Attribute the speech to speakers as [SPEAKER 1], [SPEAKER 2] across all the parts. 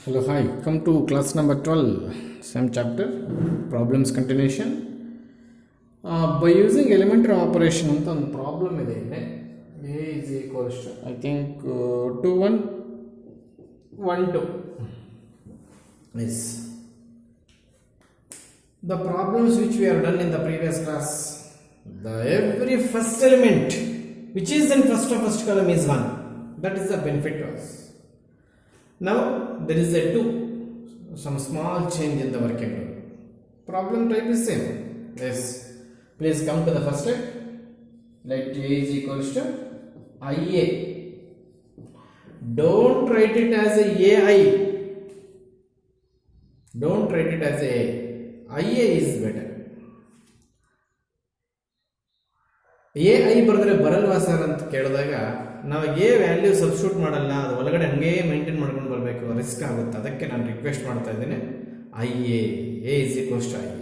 [SPEAKER 1] Hello, hi. Come to class number 12, same chapter, problems continuation. By using elementary operation ಅಂತ ಒಂದು problem ಇದೆ ಇಲ್ಲಿ. A is equals to I think 2 1 1 2 is the problems which we have done in the previous class. The every first element which is in first column is 1. That is the benefit to us. Now there is a 2, some small change in the working group. Problem type is same. Yes, please come to the first step. Let A is equals to IA. Don't write it as a AI. Don't write it as a IA is better. AI ಬರೆದ್ರೆ ಬರಲ್ವಾ sir ಅಂತ ಕೇಳಿದಾಗ ನಾವು A value substitute ಮಾಡಲ್ಲ, ಅದು ಒಳಗಡೆ ಹಂಗೆ maintain ಮಾಡ್ಕೊಂಡು ಬರಬೇಕು, ರಿಸ್ಕ್ ಆಗುತ್ತೆ. ಅದಕ್ಕೆ ನಾನು ರಿಕ್ವೆಸ್ಟ್ ಮಾಡ್ತಾ ಇದ್ದೀನಿ I A is equals to I A.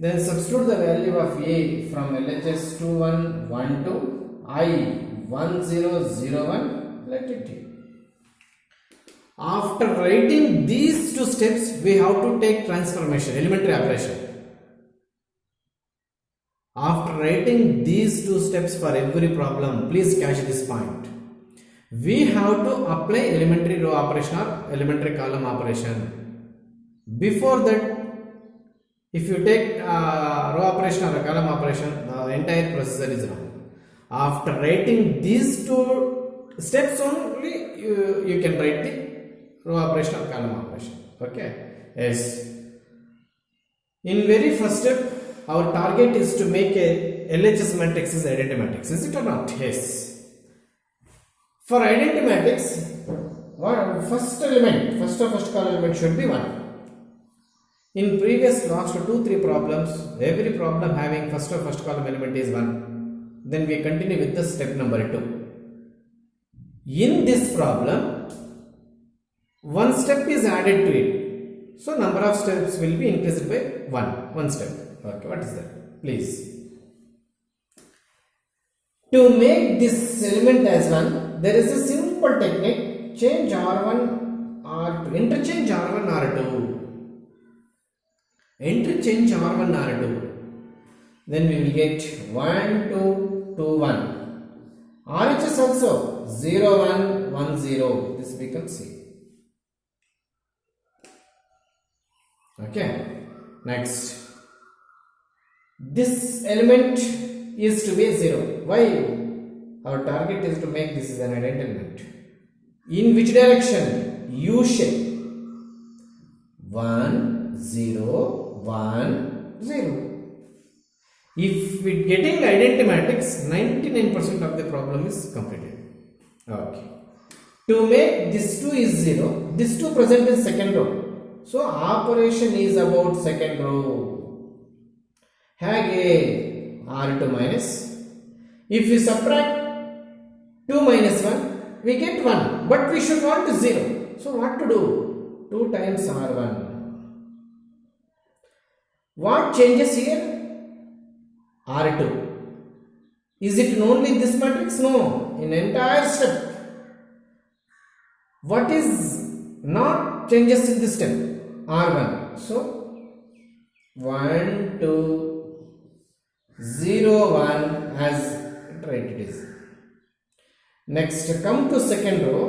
[SPEAKER 1] Then substitute the value of A from LHS 2 1 1 2 I 1 0 0 1. Let it be. After writing these two steps, we have to take transformation, elementary operation. After writing these two steps for every problem, please catch this point. We have to apply elementary row operation or elementary column operation. Before that, if you take row operation or a column operation, the entire procedure is wrong. After writing these two steps only, you can write the row operation or column operation. Okay? Yes. In very first step, our target is to make a LHS matrix is identity matrix. Is it or not? Yes. For identity matrix, first column element should be 1. In previous last 2-3 problems, every problem having first column element is 1. Then we continue with the step number 2. In this problem, one step is added to it. So number of steps will be increased by 1 step. Okay, what is that? Please. To make this element as 1, there is a simple technique. Change R1, R2. Interchange R1, R2. Interchange R1, R2. Then we will get 1, 2, 2, 1. RHS also 0, 1, 1, 0. This becomes C. Okay. Next. This element is to be 0. Why? Our target is to make this is an identity element. In which direction? U shape. 1, 0, 1, 0. If we getting identity matrix, 99% of the problem is completed. Okay. To make this 2 is 0, this 2 present in second row. So operation is about second row. Hage R2 minus. If we subtract 2 minus 1, we get 1. But we should want 0. So what to do? 2 times R1. What changes here? R2. Is it only in this matrix? No. In entire step. What is not changes in this step? R1. So 1, 2, 0, 1 as right it is. Next, come to second row.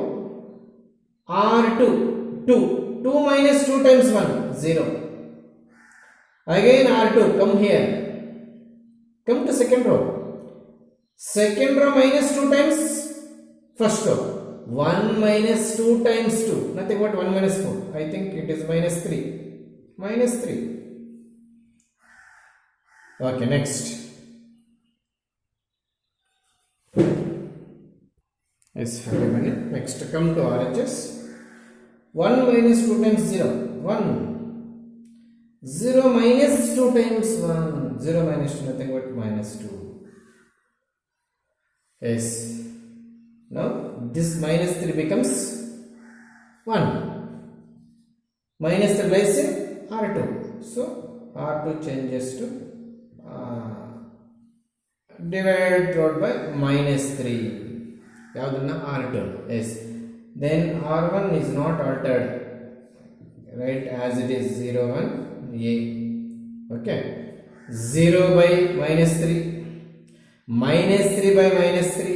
[SPEAKER 1] R2, 2. 2 minus 2 times 1, 0. Again R2, come here. Come to second row. Second row minus 2 times first row. 1 minus 2 times 2. Nothing but 1 minus 4. I think it is minus 3. Minus 3. Okay, next. Yes, have a minute. Next, come to RHS. 1 minus 2 times 0. 1. 0 minus 2 times 1. 0 minus 2, nothing but minus 2. Yes. Now, this minus 3 becomes 1. Minus 3 lies in R2. So, R2 changes to divided by minus 3. R2. Yes. Then R1 is not altered. Write as it is 0 1 a. Okay, 0 by minus 3, minus 3 by minus 3,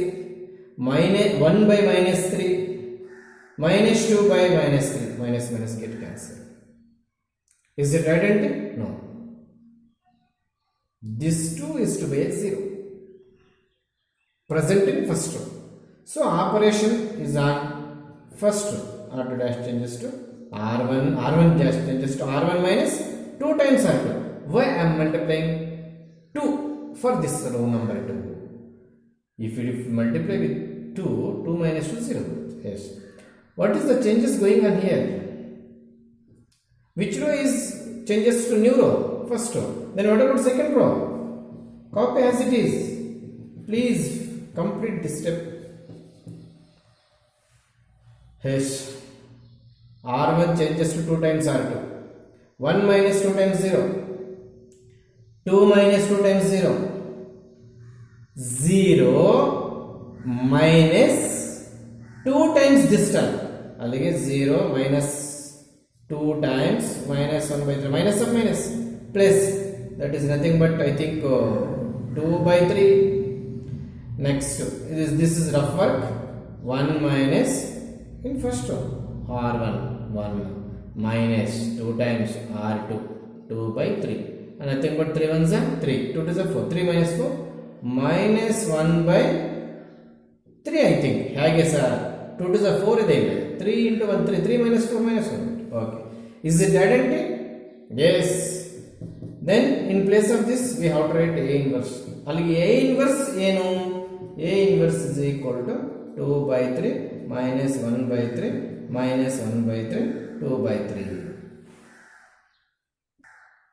[SPEAKER 1] minus 1 by minus 3, minus 2 by minus 3, minus minus get cancelled. Is it right ending? No. This 2 is to be a 0 present in first row. So operation is on first row. R2 dash changes to R1, R1 dash changes to R1 minus 2 times R2. Why I am multiplying 2 for this row number 2? If you multiply with 2, 2 minus 2 0. Yes. What is the changes going on here? Which row is changes to new row? First row. Then what about second row? Copy as it is. Please complete this step. Yes. R1 changes to 2 times R2. 1 minus 2 times 0. 2 minus 2 times 0. 0 minus 2 times this term. Allige 0 minus 2 times minus 1 by 3. Minus of minus. Plus. That is nothing but I think 2 by 3. Next. This is rough work. 1 minus in first row. R1 1 minus 2 times R2 2 by 3 and nothing but 3 ones are 3 2 to the 4 3 minus 4 minus 1 by 3 I think hage sir 2 to the 4 ide 3 into 1 3 3 minus 4 minus 1 okay is it identity? Yes. Then in place of this we have to write A inverse. Allige A inverse enu? A inverse is equal to 2 by 3 minus 1 by 3 minus 1 by 3 2 by 3.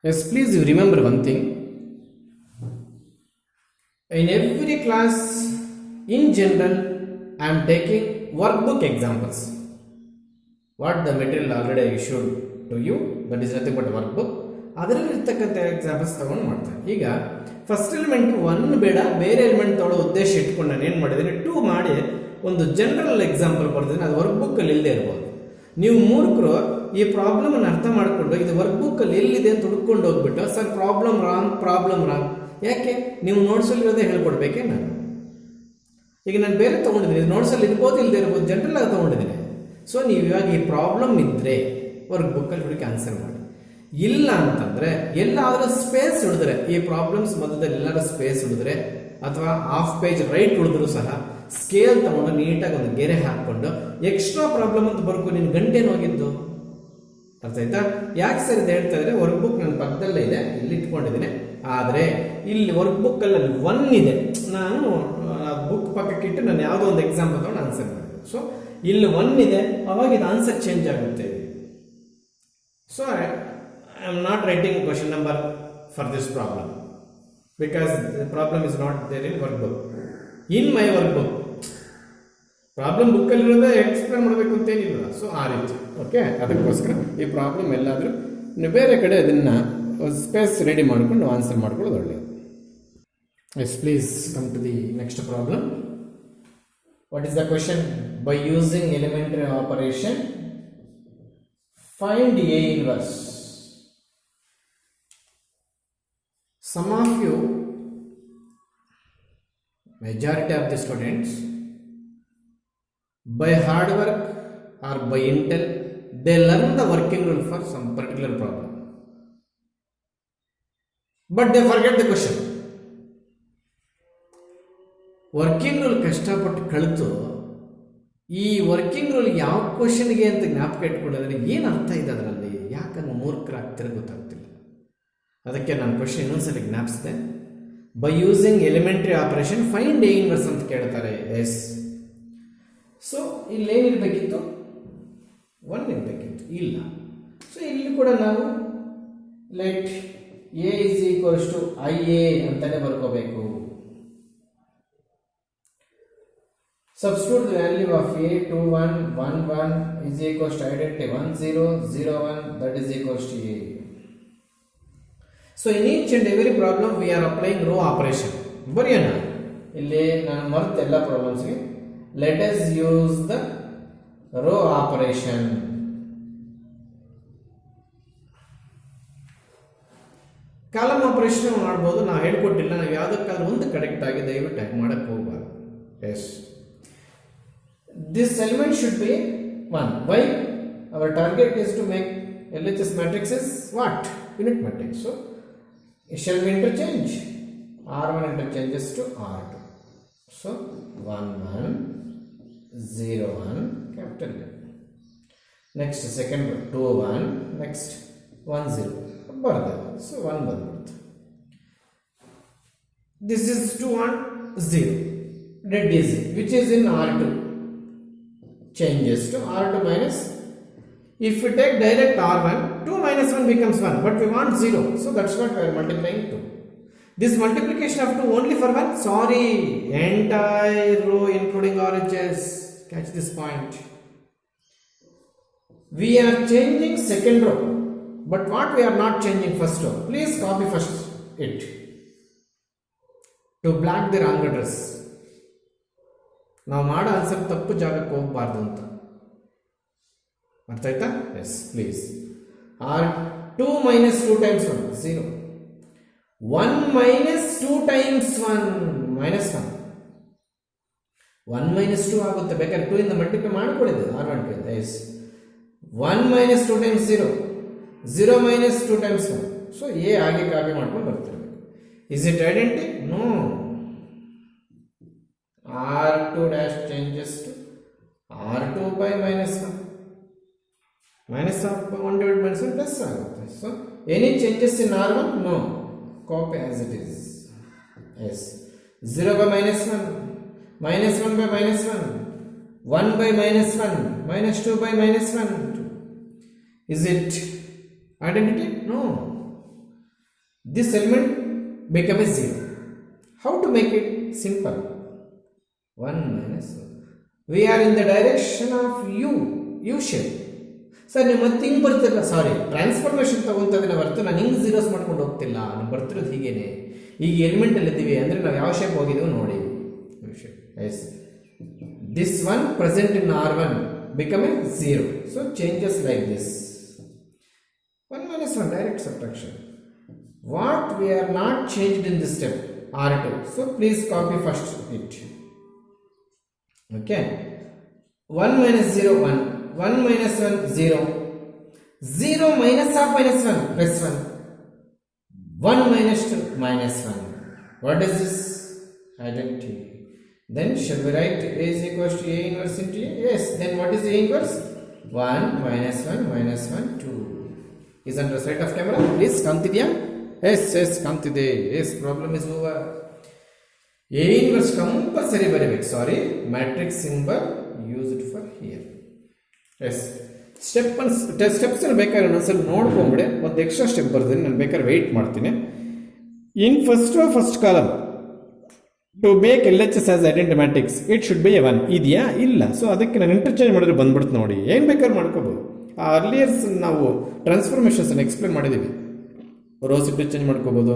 [SPEAKER 1] Yes, please you remember one thing. In every class in general I am taking workbook examples. What the material already issued to you, that is nothing but workbook. ಅದರಲ್ಲಿ ಇರ್ತಕ್ಕಂಥ examples ತಗೊಂಡು ಮಾಡ್ತಾರೆ. ಈಗ first element 1 ಬೇಡ, ಬೇರೆ element ತೊಗೊಳ್ಳೋ ಉದ್ದೇಶ ಇಟ್ಕೊಂಡು ನಾನು ಏನು ಮಾಡಿದ್ದೀನಿ 2 ಮಾಡಿ ಒಂದು ಜನರಲ್ ಎಕ್ಸಾಂಪಲ್ ಬರ್ತೀನಿ. ಅದು ವರ್ಕ್ ಬುಕ್ ಅಲ್ಲಿ ಇಲ್ಲದೆ ಇರ್ಬೋದು. ನೀವು ಮೂರ್ಖರು ಈ ಪ್ರಾಬ್ಲಮ್ ಅನ್ನು ಅರ್ಥ ಮಾಡಿಕೊಂಡು ಇದು ವರ್ಕ್ ಬುಕ್ ಅಲ್ಲಿ ಎಲ್ಲಿದೆ ಅಂತ ಹುಡುಕೊಂಡು ಹೋಗ್ಬಿಟ್ಟು ಸರ್ ಪ್ರಾಬ್ಲಮ್ ರಾಂಗ್. ಯಾಕೆ ನೀವು ನೋಟ್ಸ್ ಅಲ್ಲಿ ಇರೋದೇ ಹೇಳ್ಕೊಡ್ಬೇಕೆ ನಾನು? ಈಗ ನಾನು ಬೇರೆ ತಗೊಂಡಿದ್ದೀನಿ, ನೋಟ್ಸ್ ಅಲ್ಲಿ ಇರ್ಬೋದು ಇಲ್ಲದೆ ಇರ್ಬೋದು, ಜನರಲ್ ಆಗಿ ತಗೊಂಡಿದ್ದೀನಿ. ಸೊ ನೀವು ಇವಾಗ ಈ ಪ್ರಾಬ್ಲಮ್ ಇದ್ರೆ ವರ್ಕ್ ಬುಕ್ ಅಲ್ಲಿ ಹುಡುಕಿ ಆನ್ಸರ್ ಮಾಡಿ. ಇಲ್ಲ ಅಂತಂದ್ರೆ ಎಲ್ಲಾದ್ರೂ ಸ್ಪೇಸ್ ಉಳಿದ್ರೆ, ಈ ಪ್ರಾಬ್ಲಮ್ಸ್ ಮಧ್ಯದಲ್ಲಿ ಎಲ್ಲಾದ್ರೂ ಸ್ಪೇಸ್ ಉಳಿದ್ರೆ ಅಥವಾ ಹಾಫ್ ಪೇಜ್ ರೈಟ್ ಉಳಿದ್ರು ಸಹ ಸ್ಕೇಲ್ ತಗೊಂಡು ನೀಟಾಗಿ ಒಂದು ಗೆರೆ ಹಾಕೊಂಡು ಎಕ್ಸ್ಟ್ರಾ ಪ್ರಾಬ್ಲಮ್ ಅಂತ ಬರ್ಕೊ. ನಿನ್ ಗಂಟೆನ ಹೋಗಿದ್ದು ಅರ್ಥ ಆಯ್ತಾ? ಯಾಕೆ ಸರ್ ಇದು ಹೇಳ್ತಾ ಇದ್ರೆ ವರ್ಕ್ ಬುಕ್ ನನ್ನ ಪಕ್ಕದಲ್ಲೇ ಇದೆ, ಇಲ್ಲಿ ಇಟ್ಕೊಂಡಿದ್ದೀನಿ. ಆದ್ರೆ ಇಲ್ಲಿ ವರ್ಕ್ ಬುಕ್ ಅಲ್ಲಿ 1 ಇದೆ, ನಾನು ಬುಕ್ ಪಕ್ಕಕ್ಕೆ ಇಟ್ಟು ನಾನು ಯಾವುದೋ ಒಂದು ಎಕ್ಸಾಂಪಲ್ ತಗೊಂಡು ಆನ್ಸರ್ ಮಾಡಿದೆ. ಸೊ ಇಲ್ಲಿ 1 ಇದೆ, ಅವಾಗ ಇದು ಆನ್ಸರ್ ಚೇಂಜ್ ಆಗುತ್ತೆ. So I am not writing question number for this problem because the problem is not there in workbook. In my workbook problem book ಅಲ್ಲಿ ಇರೋದೇ ಎಕ್ಸ್ಪ್ಲೇನ್ ಮಾಡಬೇಕು ಅಂತ ಏನಿಲ್ಲ. ಸೊ ಆ ರೀತಿ ಓಕೆ. ಅದಕ್ಕೋಸ್ಕರ ಈ ಪ್ರಾಬ್ಲಮ್ ಎಲ್ಲಾದರೂ ನೀವು ಬೇರೆ ಕಡೆ ಅದನ್ನ ಸ್ಪೇಸ್ ರೆಡಿ ಮಾಡಿಕೊಂಡು ಆನ್ಸರ್ ಮಾಡ್ಕೊಳ್ಳೋದು ಒಳ್ಳೆಯದು. Yes please come to the next problem. What is the question? By using elementary operation find A inverse. Some of you, majority of the students, by hard work or by intel, they learn the working rule for some particular problem, but they forget the question. Working rule ಕಷ್ಟಪಟ್ಟು ಕಲಿತು ಈ working rule ಯಾವ ಕ್ವಶನ್ಗೆ ಅಂತ ಜ್ಞಾಪಕ ಇಟ್ಕೊಳ್ಳೋದ್ರೆ ಏನು ಅರ್ಥ ಇದೆ ಅದರಲ್ಲಿ, ಯಾಕಂದ್ರೆ ಮೂರ್ಖರಾಗ್ತಿರೋ ಗೊತ್ತಾಗ್ತಿಲ್ಲ. ಅದಕ್ಕೆ ನಾನು ಕ್ವಶನ್ ಇನ್ನೊಂದ್ಸಲ ಜ್ಞಾಪಿಸಿದೆ. By using elementary operation find A inverse ಅಂತ ಕೇಳ್ತಾರೆ. ಎಸ್. ಸೊ ಇಲ್ಲಿ ಏನಿರಬೇಕಿತ್ತು? 1 ಇರಬೇಕಿತ್ತು, ಇಲ್ಲ. ಸೊ ಇಲ್ಲಿ ಕೂಡ ನಾವು let A is equals to I A ಅಂತಾನೆ ಬರ್ಕೋಬೇಕು. Substitute the value of a 2 1 1 1 is equals to identity 1 0 0 1, that is equals to a. So in each and every problem we are applying row operation. ಬರೆಯೋಣ. ಇಲ್ಲಿ ನಾನು ಮರ್ತ ಎಲ್ಲ ಪ್ರಾಬ್ಲಮ್ಸ್ಗೆ let us use the row operation. Column operation ಮಾಡ್ಬೋದು, ನಾವು ಹೇಳ್ಕೊಟ್ಟಿಲ್ಲ, ನಾವು ಯಾವುದಕ್ಕಾದ್ರೂ ಒಂದು correct ಆಗಿ ದಯವಿಟ್ಟು ಟೈಪ್ ಮಾಡಕ್ಕೆ ಹೋಗಬಾರ್ದು. Yes, this element should be 1. Why? Our target is to make LHS matrices what? Unit matrix. So it shall be interchange. R1 interchanges to R2. So 1 1 0 1 capital L. Next second 2 1. Next 1 0. So 1 1. This is 2 1 0. Dead easy. Which is in R2. Changes to R2 minus. If we take direct R1, 2 minus 1 becomes 1, but we want 0, so that's what we are multiplying 2. This multiplication of 2 only for 1? Sorry, entire row including RHS. Catch this point. We are changing second row, but what we are not changing first row. Please copy first it to block the wrong address. ನಾವು ಮಾಡೋ answer ತಪ್ಪು ಜಾಗಕ್ಕೆ ಹೋಗಬಾರ್ದು ಅಂತ ಅರ್ಥ ಆಯ್ತಾ? Yes, please. R 2 minus 2 times 1 0. 1 minus 2 times 1 minus 1. 1 minus 2 ಆಗುತ್ತೆ, ಬೇಕಾದ್ರೆ 2 ಇಂದ ಮಲ್ಟಿಪ್ಲೈ ಮಾಡ್ಕೊಳ್ಳಿದ್ದು R1 ಅಂತ. Yes, 1 minus 2 times 0. 0 minus 2 times 1. So a ಹಾಗೆ ಕಾಪಿ ಮಾಡ್ಕೊಂಡು ಬರ್ತಿರ್ಬೇಕು. Is it identity? No. R2 dash changes to R2 by minus 1. Minus of 1 divided by 1 plus ಆಗುತ್ತೆ. So any changes in R1? No. Copy as it is. Yes. 0 by minus 1. Minus 1 by minus 1. 1 by minus 1. Minus 2 by minus 1. Is it identity? No. This element becomes 0. How to make it simple? 1 minus 1. We are in the direction of U shape. Sir ನೀವು ಮತ್ತೆ ಹಿಂಗೆ ಬರ್ತಿಲ್ಲ, ಸಾರಿ transformation ತಗೊಂತ ಇದನ್ನ ಹೊರತು ನಾನು ಹಿಂಗೆ zeros ಮಾಡ್ಕೊಂಡು ಹೋಗ್ತಿಲ್ಲ, ನಾನು ಬರ್ತಿರೋದು ಹೀಗೇನೆ. ಈಗ ಎಲಿಮೆಂಟಲ್ಲಿ ಇದ್ದೀವಿ ಅಂದರೆ ನಾವು ಯಾವ ಶೇಪ್ ಹೋಗಿದ್ದೀವಿ ನೋಡಿ. Yes, this one present in R1 become a 0. So changes like this. 1 minus 1 direct subtraction. What we are not changed in this step? R2. So please copy first it. Okay. 1 minus 0 1. 1 minus 1 0. 0 minus half minus 1 plus 1. 1 minus 2 minus 1. What is this? Identity. Then shall we write A is equals to A inverse into A? Yes. Then what is A inverse? 1 minus 1 minus 1 2. Is on the side of camera? Please ಕಾಣ್ತಿದ್ಯಾ? Yes ಕಾಣ್ತಿದೆ. Yes, problem is over. A inverse compulsory ಬರೀಬೇಕು. Sorry, matrix symbol used for here. Yes, steps ಬೇಕಾದ್ರೆ ಒಂದ್ಸಲ ನೋಡ್ಕೊಂಬಿಡಿ. ಒಂದು extra step ಬರ್ತೀನಿ, ನಾನು ಬೇಕಾದ್ರೆ weight ಮಾಡ್ತೀನಿ. In first column to make LHS as identity matrix it should be A 1 ಇದೆಯಾ? ಇಲ್ಲ. ಸೊ ಅದಕ್ಕೆ ನಾನು ಇಂಟರ್ಚೇಂಜ್ ಮಾಡಿದ್ರೆ ಬಂದ್ಬಿಡ್ತು ನೋಡಿ. ಏನು ಬೇಕಾದ್ರೆ ಮಾಡ್ಕೋಬೋದು. ಆ ಅರ್ಲಿಯರ್ಸ್ ನಾವು ಟ್ರಾನ್ಸ್ಫಾರ್ಮೇಷನ್ಸ್ ಎಕ್ಸ್ಪ್ಲೇನ್ ಮಾಡಿದ್ದೀವಿ. ರೋಸ್ ಇಂಟರ್ಚೇಂಜ್ ಮಾಡ್ಕೋಬೋದು,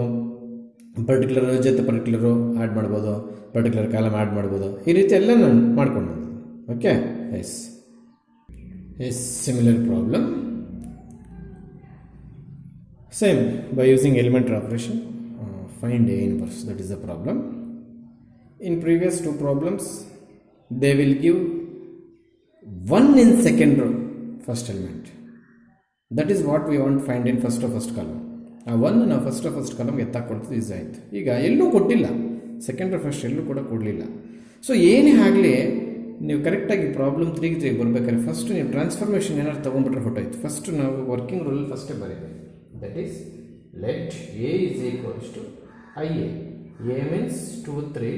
[SPEAKER 1] ಪರ್ಟಿಕ್ಯುಲರ್ ರೋ ಜೊತೆ ಪರ್ಟಿಕ್ಯುಲರ್ ರೋ ಆ್ಯಡ್ ಮಾಡ್ಬೋದು, ಪರ್ಟಿಕ್ಯುಲರ್ ಕಾಲಮ್ ಆ್ಯಡ್ ಮಾಡ್ಬೋದು. ಈ ರೀತಿ ಎಲ್ಲ ನಾನು ಮಾಡ್ಕೊಂಡು. Okay. Yes, similar problem, same by using elementary operation, find A inverse. That is the problem. In previous two problems they will give 1 in second row first element. That is what we want to find in first column. ಆ 1 ನಾವು first ಕಾಲಮ್ಗೆ ಎತ್ತಾಕೊಡ್ತದೆ easy ಆಯಿತು. ಈಗ ಎಲ್ಲೂ ಕೊಟ್ಟಿಲ್ಲ, second first ಎಲ್ಲೂ ಕೂಡ ಕೊಡಲಿಲ್ಲ. So ಏನೇ ಆಗಲಿ ನೀವು ಕರೆಕ್ಟಾಗಿ ಪ್ರಾಬ್ಲಮ್ 3 ಬರಬೇಕಾದ್ರೆ ಫಸ್ಟ್ ನೀವು ಟ್ರಾನ್ಸ್ಫಾರ್ಮೇಷನ್ ಏನಾದ್ರು ತೊಗೊಂಡ್ಬಿಟ್ರೆ ಹೊಟ್ಟೋಯ್ತು. ಫಸ್ಟ್ ನಾವು ವರ್ಕಿಂಗ್ ರೂಲ್ ಫಸ್ಟೇ ಬರೀಬೇಕು. That is let A is equals to IA. A means 2 3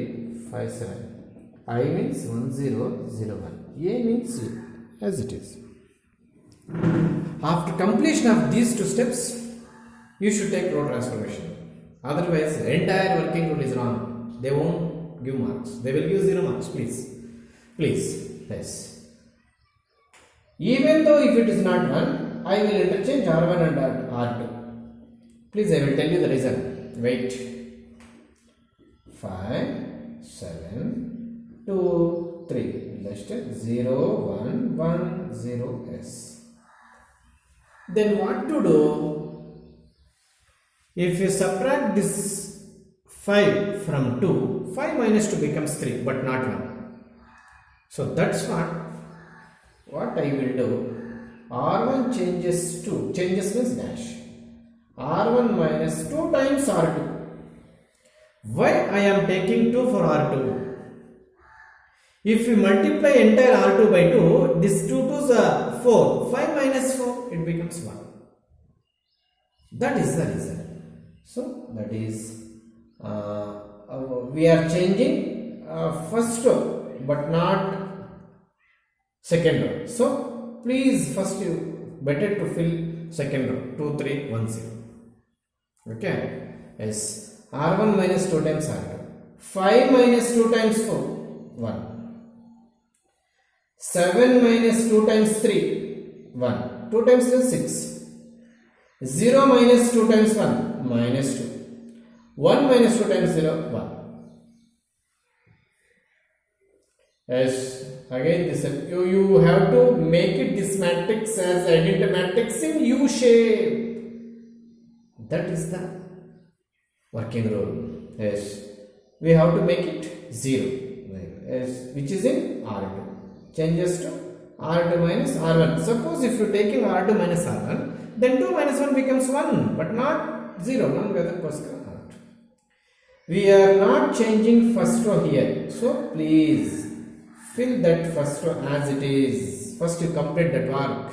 [SPEAKER 1] 5 7. I means 1 0 0 1. A means 0 as it is. After completion of these two steps, you should take row transformation. Otherwise, the entire working rule is wrong. They won't give marks. They will give 0 marks, please. Yes. Even though if it is not 1, I will interchange R1 and R2. Please, I will tell you the reason. Wait. 5 7 2 3. Next 0 1 1 0 S. Then what to do? If you subtract this 5 from 2, 5 minus 2 becomes 3, but not 1. So that's what I will do. R1 changes to, changes means dash. R1 minus 2 times R2. Why I am taking 2 for R2? If we multiply entire R2 by 2, this 2 2s are 4. 5 minus 4, it becomes 1. That is the reason. So that is we are changing first row but not second row. So please first you better to fill second row 2 3 1 0. Okay. Yes. R1 minus 2 times R2. 5 minus 2 times 4 1. 7 minus 2 times 3 1. 2 times 3 6. 0 minus 2 times 1 minus 2. 1 minus 2 times 0 1. Yes, again this you have to make it this matrix as identity matrix in U shape. That is the working rule. Yes, we have to make it 0. Yes, which is in R2. Changes to R2 minus R1. Suppose if you are taking R2 minus R1, then 2 minus 1 becomes 1, but not 0. We are not changing first row here. So please fill that first row as it is. First you complete that work.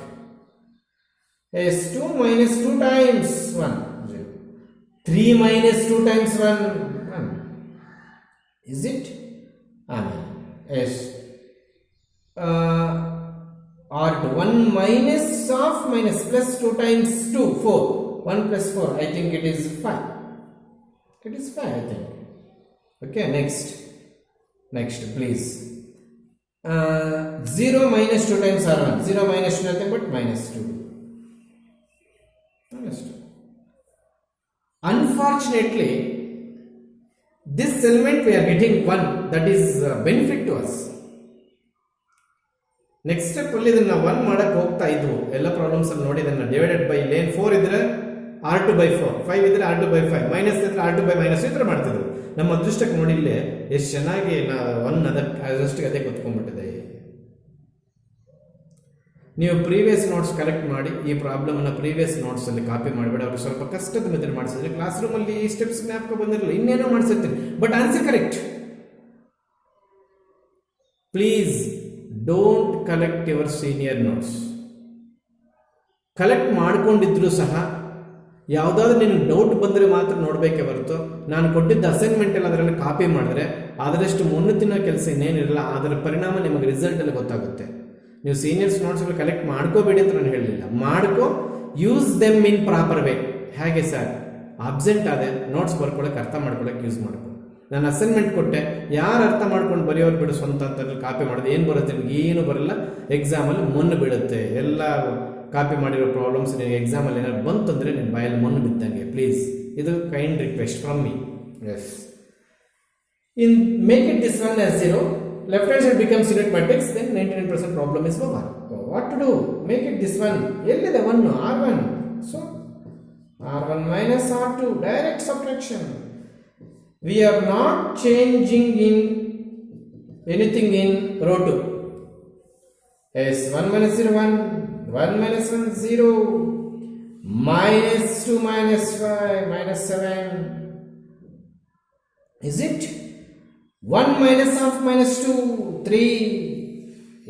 [SPEAKER 1] Yes, 2 minus 2 times 1, 0. 3 minus 2 times 1, 1. Is it? Amen. Yes. R2, 1 minus of minus plus 2 times 2, 4. 1 plus 4, I think it is 5. It is 5, I think. Okay, next please. 0 minus 2 times R1. 0 minus 2 nothing but minus 2. Minus 2. Unfortunately, this element we are getting 1. That is benefit to us. Next step ಅಲ್ಲಿ ಇದನ್ನ 1 ಮಾಡಕ್ಕೆ ಹೋಗ್ತಾ ಇದ್ವು ಎಲ್ಲ problems ಅಲ್ಲಿ ನೋಡಿ ಇದನ್ನ divided by lane 4 ಇದ್ರೆ R2 by 4, 5 ಇದ್ರೆ R2 by 5, ಮೈನಸ್ ಇದ್ರೆ R2 by minus ಈ ತರ ಮಾಡ್ತಿದ್ವು. ನಮ್ಮ ಅದೃಷ್ಟಕ್ಕೆ ನೋಡಿ ಇಲ್ಲಿ ಎಷ್ಟು ಚೆನ್ನಾಗಿ 1 ಅದಕ್ಕೆ ಅದೇ ಕೂತ್ಕೊಂಡ್ಬಿಟ್ಟಿದೆ. ನೀವು ಪ್ರೀವಿಯಸ್ ನೋಟ್ಸ್ ಕಲೆಕ್ಟ್ ಮಾಡಿ ಈ ಪ್ರಾಬ್ಲಮ್ ಅನ್ನ ಪ್ರೀವಿಯಸ್ ನೋಟ್ಸ್ ಅಲ್ಲಿ ಕಾಪಿ ಮಾಡಬೇಡಿ. ಅವ್ರಿಗೆ ಸ್ವಲ್ಪ ಕಷ್ಟದ ಮೆಥಡ್ ಮಾಡಿಸಿದ್ರೆ ಕ್ಲಾಸ್ ರೂಮ್ ಅಲ್ಲಿ ಈ ಸ್ಟೆಪ್ಸ್ ಜ್ಞಾಪಕ ಬಂದಿರಲಿಲ್ಲ, ಇನ್ನೇನೋ ಮಾಡಿಸಿರ್ತೀರಿ, but answer correct. Please don't collect your senior notes. Collect ಮಾಡ್ಕೊಂಡಿದ್ರು ಸಹ ಯಾವುದಾದ್ರೂ ನಿನಗೆ ಡೌಟ್ ಬಂದರೆ ಮಾತ್ರ ನೋಡಬೇಕೇ ಹೊರತು ನಾನು ಕೊಟ್ಟಿದ್ದ ಅಸೈನ್ಮೆಂಟ್ ಎಲ್ಲ ಅದರಲ್ಲಿ ಕಾಪಿ ಮಾಡಿದ್ರೆ ಅದರಷ್ಟು ಮುನ್ನುತ್ತಿನ ಕೆಲಸ ಇನ್ನೇನಿರಲ್ಲ. ಅದರ ಪರಿಣಾಮ ನಿಮಗೆ ರಿಸಲ್ಟ್ ಎಲ್ಲ ಗೊತ್ತಾಗುತ್ತೆ. ನೀವು ಸೀನಿಯರ್ಸ್ ನೋಟ್ಸ್ ಕಲೆಕ್ಟ್ ಮಾಡ್ಕೋಬೇಡಿ ಅಂತ ನಾನು ಹೇಳಲಿಲ್ಲ, ಮಾಡ್ಕೋ, use them in proper way. ಹೇಗೆ ಸರ್ ಅಬ್ಸೆಂಟ್ ಆದೆ, ನೋಟ್ಸ್ ಬರ್ಕೊಳಕ್ಕೆ ಅರ್ಥ ಮಾಡ್ಕೊಳಕ್ಕೆ ಯೂಸ್ ಮಾಡ್ಕೊ. ನಾನು ಅಸೈನ್ಮೆಂಟ್ ಕೊಟ್ಟೆ, ಯಾರು ಅರ್ಥ ಮಾಡ್ಕೊಂಡು ಬರೆಯೋರು ಬಿಡು, ಸ್ವಂತ ಅಂತ ಕಾಪಿ ಮಾಡಿದೆ, ಏನು ಬರುತ್ತೆ ನಿಮ್ಗೆ? ಏನು ಬರಲ್ಲ. ಎಕ್ಸಾಮಲ್ಲಿ ಮಣ್ಣು ಬೀಳುತ್ತೆ. ಎಲ್ಲ ಕಾಪಿ ಮಾಡಿರೋ ಪ್ರಾಬ್ಲಮ್ಸ್ ನಿಮಗೆ ಎಕ್ಸಾಮಲ್ಲಿ ಏನಾದ್ರು ಬಂತಂದರೆ ನಿನ್ನ ಬಾಯಲ್ಲಿ ಮಣ್ಣು ಬಿದ್ದಂಗೆ. ಪ್ಲೀಸ್, ಇದು kind request from me. Yes, in make it this one as 0, left hand side becomes unit matrix, then 99% problem is over. So what to do? Make it this one. Ellide 1 R1. So R1 minus R2, direct subtraction. We are not changing in anything in row 2. Yes, 1 minus 0 1, 1 minus 1 0, minus 2 minus 5 minus 7. Is it? 1 minus of minus 2, 3.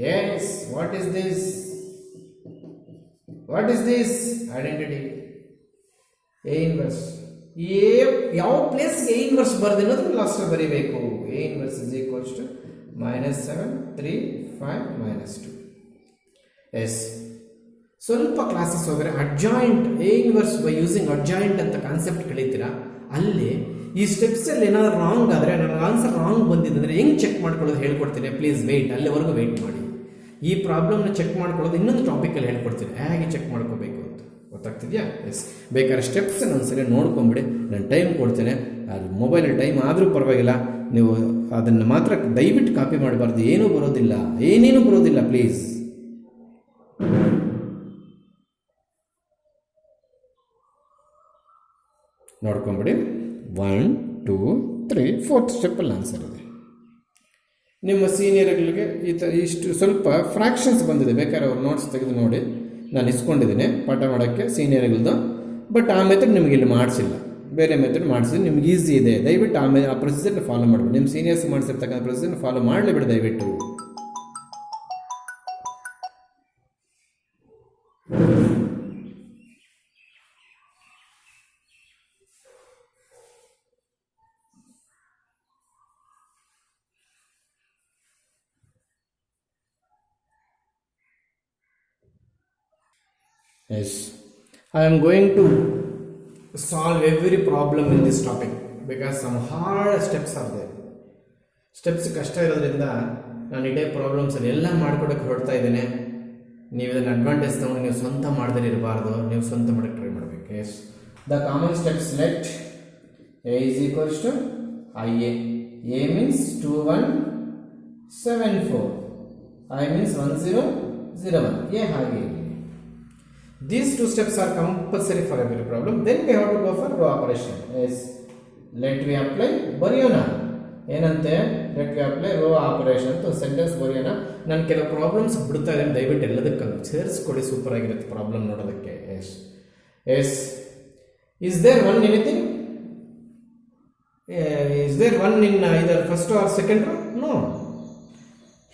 [SPEAKER 1] Yes, what is this? What is this? Identity. A inverse. ಯಾವ ಪ್ಲೇಸ್ಗೆ A inverse ಬರ್ದು ಅನ್ನೋದು last ಬರೀಬೇಕು. A inverse is equals to minus 7, 3, 5, minus 2. S, ಸ್ವಲ್ಪ classes ಹೋದರೆ adjoint A inverse by using adjoint ಅಂತ concept ಕಲಿತೀರಾ. ಅಲ್ಲಿ ಈ ಸ್ಟೆಪ್ಸಲ್ಲಿ ಏನಾದ್ರು ರಾಂಗ್ ಆದರೆ, ನನಗೆ ಆನ್ಸರ್ ರಾಂಗ್ ಬಂದಿದ್ದಂದರೆ ಹೆಂಗೆ ಚೆಕ್ ಮಾಡ್ಕೊಳ್ಳೋದು ಹೇಳ್ಕೊಡ್ತೀನಿ. ಪ್ಲೀಸ್ ವೆಯ್ಟ್, ಅಲ್ಲಿವರೆಗೂ ವೆಯ್ಟ್ ಮಾಡಿ. ಈ ಪ್ರಾಬ್ಲಮ್ನ ಚೆಕ್ ಮಾಡ್ಕೊಳ್ಳೋದು ಇನ್ನೊಂದು ಟಾಪಿಕಲ್ಲಿ ಹೇಳ್ಕೊಡ್ತೀನಿ, ಹೇಗೆ ಚೆಕ್ ಮಾಡ್ಕೋಬೇಕು ಅಂತ. ಗೊತ್ತಾಗ್ತಿದೆಯಾ? ಎಸ್, ಬೇಕಾದ್ರೆ ಸ್ಟೆಪ್ಸ್ ಒಂದ್ಸರಿ ನೋಡ್ಕೊಂಬಿಡಿ. ನಾನು ಟೈಮ್ ಕೊಡ್ತೇನೆ, ಅದು ಮೊಬೈಲಲ್ಲಿ ಟೈಮ್ ಆದರೂ ಪರವಾಗಿಲ್ಲ, ನೀವು ಅದನ್ನು ಮಾತ್ರ ದಯವಿಟ್ಟು ಕಾಪಿ ಮಾಡಬಾರ್ದು. ಏನೂ ಬರೋದಿಲ್ಲ, ಏನೇನೂ ಬರೋದಿಲ್ಲ. ಪ್ಲೀಸ್ ನೋಡ್ಕೊಂಬಿಡಿ. 1 2 3 4th ಸ್ಟೆಪ್ಪಲ್ಲಿ ಆನ್ಸರ್ ಇದೆ. ನಿಮ್ಮ ಸೀನಿಯರ್ಗಳಿಗೆ ಇಷ್ಟು ಸ್ವಲ್ಪ ಫ್ರ್ಯಾಕ್ಷನ್ಸ್ ಬಂದಿದೆ, ಬೇಕಾದ್ರೆ ಅವ್ರು ನೋಟ್ಸ್ ತೆಗೆದು ನೋಡಿ. ನಾನು ಇಸ್ಕೊಂಡಿದ್ದೀನಿ ಪಾಠ ಮಾಡೋಕ್ಕೆ ಸೀನಿಯರ್ಗಳದ್ದು. ಬಟ್ ಆ ಮೆಥಡ್ ನಿಮಗೆ ಇಲ್ಲಿ ಮಾಡಿಸಿಲ್ಲ, ಬೇರೆ ಮೆಥಡ್ ಮಾಡಿಸಿದ್ರೆ ನಿಮ್ಗೆ ಈಸಿ ಇದೆ. ದಯವಿಟ್ಟು ಆ ಪ್ರೊಸೀಜರ್ನ ಫಾಲೋ ಮಾಡಬೇಡಿ. ನಿಮ್ಮ ಸೀನಿಯರ್ಸ್ ಮಾಡಿಸಿರ್ತಕ್ಕಂಥ ಪ್ರೊಸೀಜರ್ನ ಫಾಲೋ ಮಾಡಲೇಬೇಡಿ ದಯವಿಟ್ಟು. Yes, I am going to solve every problem in this topic because some hard steps are there. Steps ಕಷ್ಟ ಇರೋದ್ರಿಂದ ನಾನು ಇಡೇ ಪ್ರಾಬ್ಲಮ್ಸಲ್ಲಿ ಎಲ್ಲ ಮಾಡ್ಕೊಡೋಕ್ಕೆ ಹೊರಡ್ತಾ ಇದ್ದೇನೆ. ನೀವು ಇದನ್ನು ಅಡ್ವಾಂಟೇಜ್ ತಗೊಂಡು ನೀವು ಸ್ವಂತ ಮಾಡದೇ ಇರಬಾರ್ದು, ನೀವು ಸ್ವಂತ ಮಾಡೋಕ್ಕೆ ಟ್ರೈ ಮಾಡಬೇಕು. Yes, the common steps let A is equals to I A means 2174, I means 1001, A ಹಾಗೆ. These two steps are compulsory for every problem. Then we have to go for row operation. Yes, let we apply ಬರೆಯೋಣ. ಏನಂತೆ, let we apply row operation to sentence ಬರೆಯೋಣ. ನಾನು ಕೆಲವು problems ಬಿಡ್ತಾ ಇದ್ದೀನಿ, ದಯವಿಟ್ಟು ಎಲ್ಲದಕ್ಕೂ ಸೇರಿಸ್ಕೊಡಿ, ಸೂಪರ್ ಆಗಿರುತ್ತೆ ಪ್ರಾಬ್ಲಮ್ ನೋಡೋದಕ್ಕೆ. Yes yes, is there one anything? Is there one in either first or second row? No.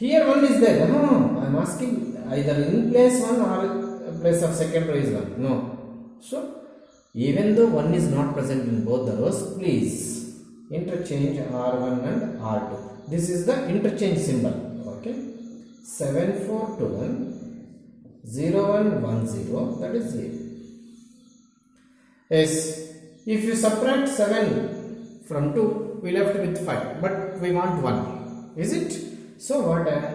[SPEAKER 1] Here one is there. No, I am asking either in place one or place of second row is one. No. So even though one is not present in both the rows, please interchange R1 and R2. This is the interchange symbol. Okay, 7421 0110, that is A. Yes, if you subtract 7 from 2, we left with 5, but we want 1, is it? So what I am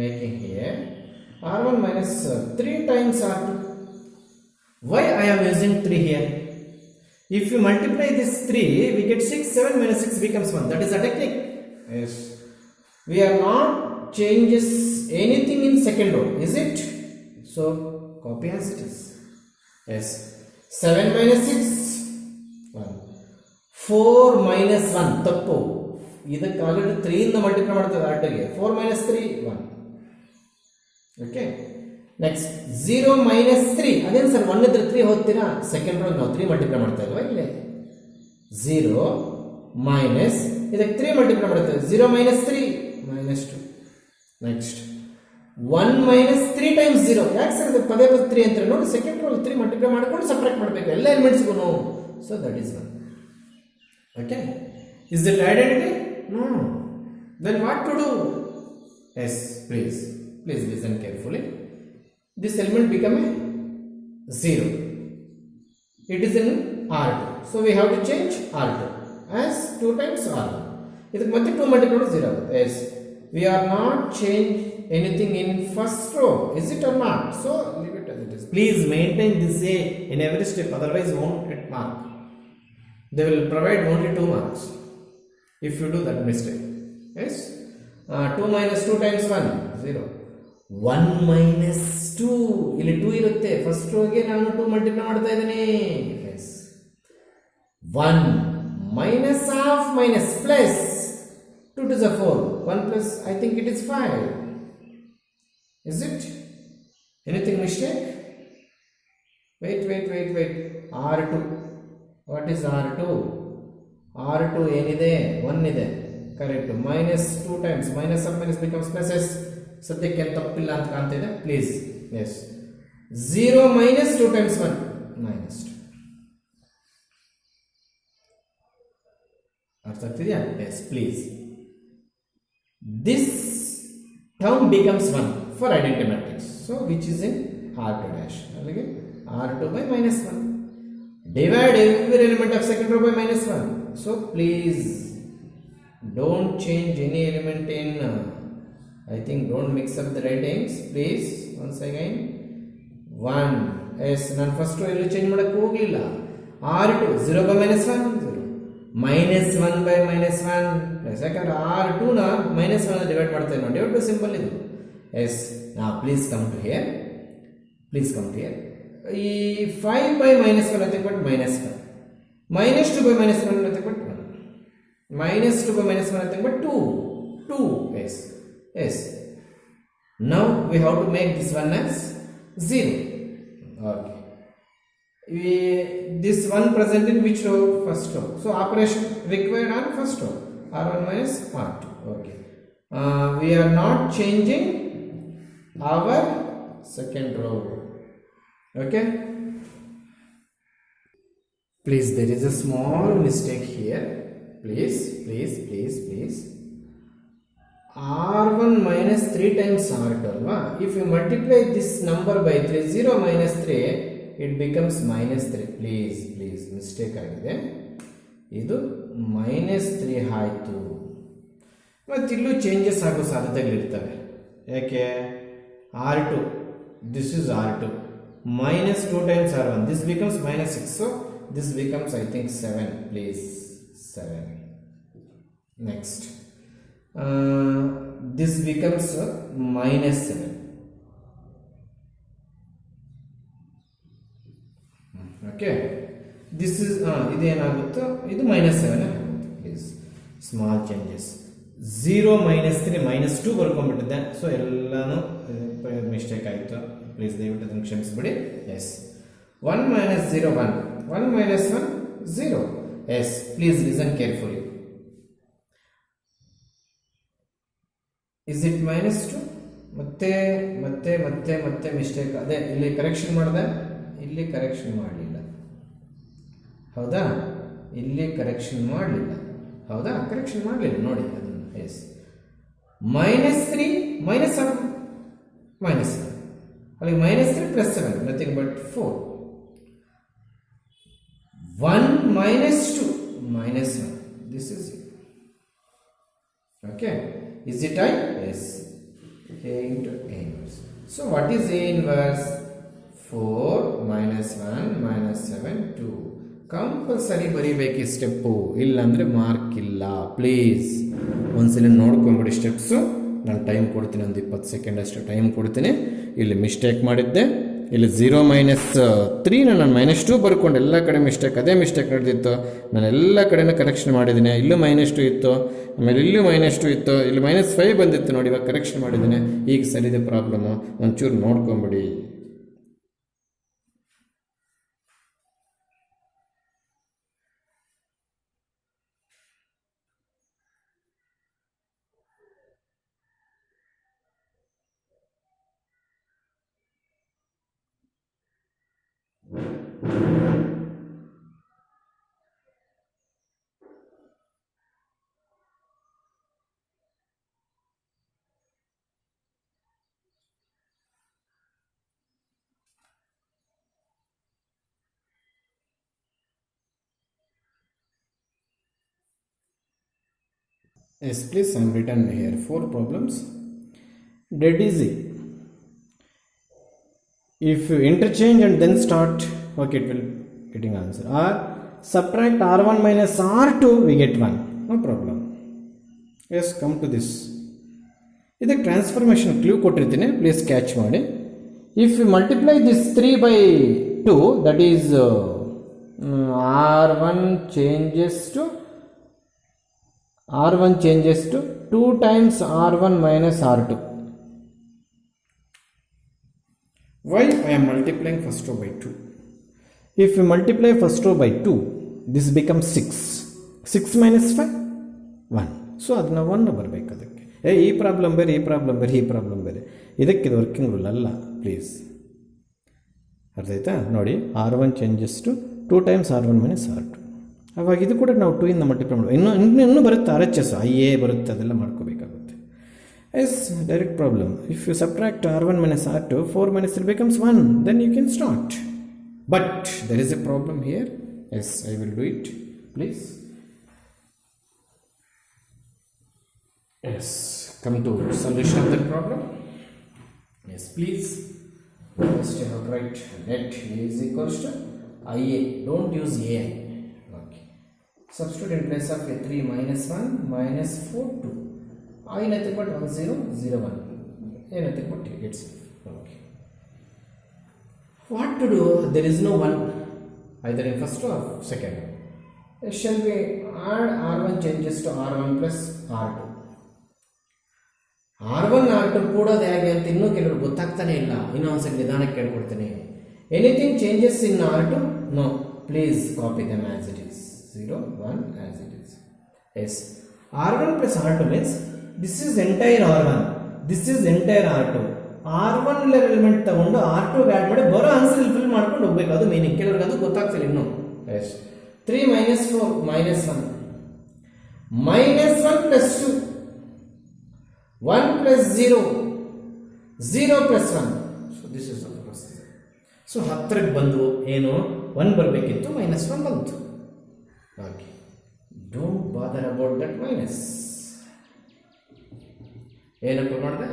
[SPEAKER 1] making here, R1 minus 3 times R2. Why I am using 3 here? If you multiply this 3, we get 6. 7 minus 6 becomes 1. That is a technique. Yes. We are not changes anything in second row, is it? So copy as it is. Yes. 7 minus 6, 1. 4 minus 1, ತಪ್ಪು. ಇದಕ್ಕೆ already 3 ಇಂದ multiply ಮಾಡ್ತೇವೆ ಆರ್ಟಿಗೆ. 4 minus 3, 1. Okay, next 0 minus 3. ಅದೇನು sir, 1 ಇದ್ರೆ 3 ಹೋಗ್ತೀರಾ? Second row ನಾವು 3 multiply ಮಾಡ್ತಾ ಇಲ್ವಾ ಇಲ್ಲಿ? 0 ಮೈನಸ್ ಇದಕ್ಕೆ 3 ಮಲ್ಟಿಪ್ಲೈ ಮಾಡ್ತೇವೆ. 0 minus 3 minus 2. Next 1 minus 3 times 0. ಯಾಕೆ ಸರ್ ಇದು ಪದೇ ಪದೇ 3 ಅಂತ ನೋಡಿ, ಸೆಕೆಂಡ್ ರೋ 3 ಮಲ್ಟಿಪ್ಲೈ ಮಾಡ್ಕೊಂಡು ಸಪ್ರೇಟ್ ಮಾಡಬೇಕು ಎಲ್ಲ ಎಲಿಮೆಂಟ್ಸ್ಗೂ. So that is 1. Okay, is it identity? No. Then what to do? Yes, please listen carefully. This element become a 0. It is in R2. So we have to change R2 as 2 times R1. ಇದಕ್ಕೆ ಮತ್ತೆ 2 multiplied to 0. Yes, we are not change anything in first row, is it or not? So leave it as it is. Please maintain this A in every step, otherwise won't get mark. They will provide only 2 marks if you do that mistake. Yes, 2 minus 2 times 1, 0. 1 minus 2, ಇಲ್ಲಿ 2 ಇರುತ್ತೆ. First ರೋಗೆ ನಾನು 2 multiply ಮಾಡ್ತಾ ಇದ್ದೀನಿ. Yes, 1 minus half minus plus 2 to the 4, 1 plus I think it is 5. Is it? Anything mistake? Wait. R2. What is R2? R2 ಏನಿದೆ? 1 ಇದೆ. Correct. minus 2 times minus of minus becomes plus s. ಸದ್ಯಕ್ಕೆ ತಪ್ಪಿಲ್ಲ ಅಂತ ಕಾಣ್ತಿದೆ. Please. Yes, 0 minus 2 times 1 minus 2. ಅರ್ಥ ಆಗ್ತಿದೆಯಾ? Yes, please. This term becomes 1 for identity matrix. So which is in R2 dash. ಅಲ್ಲಿಗೆ R2 by minus 1. Divide every element of second row by minus 1. So please don't change any element in I think don't mix up the ratings, please. Once again, 1. Yes, ನಾನು first ಎಲ್ಲೂ change ಮಾಡಕ್ಕೆ ಹೋಗಲಿಲ್ಲ. R2 0 by minus 1, 0. minus 1 by minus 1. ಯಾಕಂದ್ರೆ R2 ನ minus 1 divide ಮಾಡ್ತೇವೆ ನಾವು. Divide by simple ಇದು. Yes, now please come to here. ಈ 5 by minus 1 I think but minus 1. Minus 2 by minus 1 nothing but 1. Minus 2 by minus 1 nothing but 2. 2. Yes. Yes. Now we have to make this one as 0. Okay. This one present in which row? First row. So operation required on first row. R1 minus R2. Okay. We are not changing our second row. Okay. Please, there is a small mistake here. Please. R1 minus 3 times R2. If you multiply this number by 3, 0 minus 3, it becomes minus 3. Please, mistake ಆಗಿದೆ. ಇದು minus 3 ಆಯಿತು. ಮತ್ತು ಇಲ್ಲೂ changes ಆಗೋ ಸಾಧ್ಯತೆಗಳಿರ್ತವೆ. ಯಾಕೆ? R2, this is R2. Minus 2 times R1. This becomes minus 6. So, this becomes I think 7. Please, 7. Next. This becomes minus 7. Okay. This is ಇದು ಏನಾಗುತ್ತೋ ಇದು minus 7 ಆಗುತ್ತೆ. Please, small changes. 0 minus 3 minus 2 ಬರ್ಕೊಂಡ್ಬಿಟ್ಟಿದ್ದೆ. ಸೊ ಎಲ್ಲಾನು mistake ಆಯಿತು. Please ದಯವಿಟ್ಟು ಅದನ್ನು ಕ್ಷಮಿಸಿಬಿಡಿ. Yes 1 minus 0 1. 1 minus 1 0. Yes, please listen carefully. Is it minus 2? ಮತ್ತೆ ಮಿಸ್ಟೇಕ್. ಅದೇ ಇಲ್ಲಿ ಕರೆಕ್ಷನ್ ಮಾಡಿದೆ, ಇಲ್ಲಿ ಕರೆಕ್ಷನ್ ಮಾಡಲಿಲ್ಲ. ಹೌದಾ? ಇಲ್ಲಿ ಕರೆಕ್ಷನ್ ಮಾಡಲಿಲ್ಲ. ಹೌದಾ? ಕರೆಕ್ಷನ್ ಮಾಡಲಿಲ್ಲ ನೋಡಿ ಅದನ್ನು. Yes minus 3 minus 7 minus 7. ಅಲ್ಲಿ minus 3 plus 7 nothing but 4. 1 minus 2 minus 1. This is it. Okay. Is it I? Yes. A into A inverse. So what is A inverse? 4 minus 1 minus 7 2. Compulsory ಬರೀಬೇಕು ಈ step, ಇಲ್ಲಾಂದರೆ mark ಇಲ್ಲ. Please ಒಂದ್ಸಲ ನೋಡ್ಕೊಂಬಿಡಿ steps. ನಾನು time ಕೊಡ್ತೀನಿ, ಒಂದು 20 second ಅಷ್ಟು time ಕೊಡ್ತೀನಿ. ಇಲ್ಲಿ ಮಿಸ್ಟೇಕ್ ಮಾಡಿದ್ದೆ. ಇಲ್ಲಿ 0 minus 3 ನಾನು minus 2 ಬರ್ಕೊಂಡು ಎಲ್ಲ ಕಡೆ ಮಿಸ್ಟೇಕ್, ಅದೇ ಮಿಸ್ಟೇಕ್ ನಡೆದಿತ್ತು. ನಾನು ಎಲ್ಲ ಕಡೆನೂ ಕರೆಕ್ಷನ್ ಮಾಡಿದ್ದೀನಿ. ಇಲ್ಲೂ minus 2 ಇತ್ತು, ಆಮೇಲೆ ಇಲ್ಲೂ minus 2 ಇತ್ತು, ಇಲ್ಲಿ minus 5 ಬಂದಿತ್ತು ನೋಡಿ. ಇವಾಗ ಕರೆಕ್ಷನ್ ಮಾಡಿದ್ದೀನಿ. ಈಗ ಸರಿದೆ ಪ್ರಾಬ್ಲಮ್ಮು. ಒಂಚೂರು ನೋಡ್ಕೊಂಬಿಡಿ. Yes, please, I am written here 4 problems. Dead easy. If you interchange and then start, okay, it will getting answer. Or subtract R1 minus R2, we get 1. No problem. Yes, come to this. ಇದಕ್ಕೆ transformation clue ಕೊಟ್ಟಿರ್ತೀನಿ, please catch ಮಾಡಿ. If you multiply this 3 by 2, that is R1 changes to 2 times R1 minus R2. Why I am multiplying first row by 2? If you multiply first row by 2, this becomes 6. 6 minus 5? 1. So ಅದನ್ನ 1 ಬರಬೇಕು. ಅದಕ್ಕೆ ಈ problem ಬೇರೆ, ಈ problem ಬೇರೆ. ಇದಕ್ಕೆ working rule ಅಲ್ಲ. Please ಅರ್ಥ ಆಯ್ತಾ? ನೋಡಿ, R1 changes to 2 times R1 minus R2. ಅವಾಗ ಇದು ಕೂಡ ನಾವು 2 ಇಂದ ಮಲ್ಟಿಪ್ಲೈ ಮಾಡುವ. ಇನ್ನೂ ಬರುತ್ತೆ, RHS IA ಬರುತ್ತೆ, ಅದೆಲ್ಲ ಮಾಡ್ಕೋಬೇಕಾಗುತ್ತೆ. Yes, direct problem. If you subtract R1 minus R2, 4 minus 3 becomes 1, then you can start. But there is a problem here. Yes, I will do it. Please. Yes, come to solution of that problem. Yes, please. First you have to write net A is equals to IA. Don't use AI. Substitute in place of a 3 minus 1 minus 4 2. I nothing but 1 0 0 1. A nothing but itself. Okay. What to do? There is no 1 either in first or second. shall we add R1 changes to R1 plus R2. R1 R2 ಕೂಡೋದು ಹೇಗೆ ಅಂತ ಇನ್ನೂ ಕೆಲವರು ಗೊತ್ತಾಗ್ತಾನೆ ಇಲ್ಲ. ಇನ್ನೊಂದ್ಸರಿ ನಿಧಾನಕ್ಕೆ ಕೇಳ್ಕೊಡ್ತೀನಿ. Anything changes in R2? No. Please copy them as it is. 0, 1 as it is. Yes. R1 plus R2 means this is entire R1. This is entire R2. R1 element ತಗೊಂಡು R2 ಆ್ಯಡ್ ಮಾಡಿ ಬರೋ answer fill ಮಾಡ್ಕೊಂಡು ಹೋಗ್ಬೇಕು. ಅದು meaning. ಕೆಲವ್ರಿಗೆ ಅದು ಗೊತ್ತಾಗ್ತಿಲ್ಲ ಇನ್ನೂ. Yes 3 minus 4 minus 1 minus 1 plus 2 1 plus 0 0 plus 1. So this is the process. So ಹತ್ತಿರಕ್ಕೆ ಬಂದು ಏನು 1 ಬರಬೇಕಿತ್ತು, -1 ಬಂತು. Okay, don't bother about that minus. ಏನಪ್ಪ ಮಾಡಿದೆ?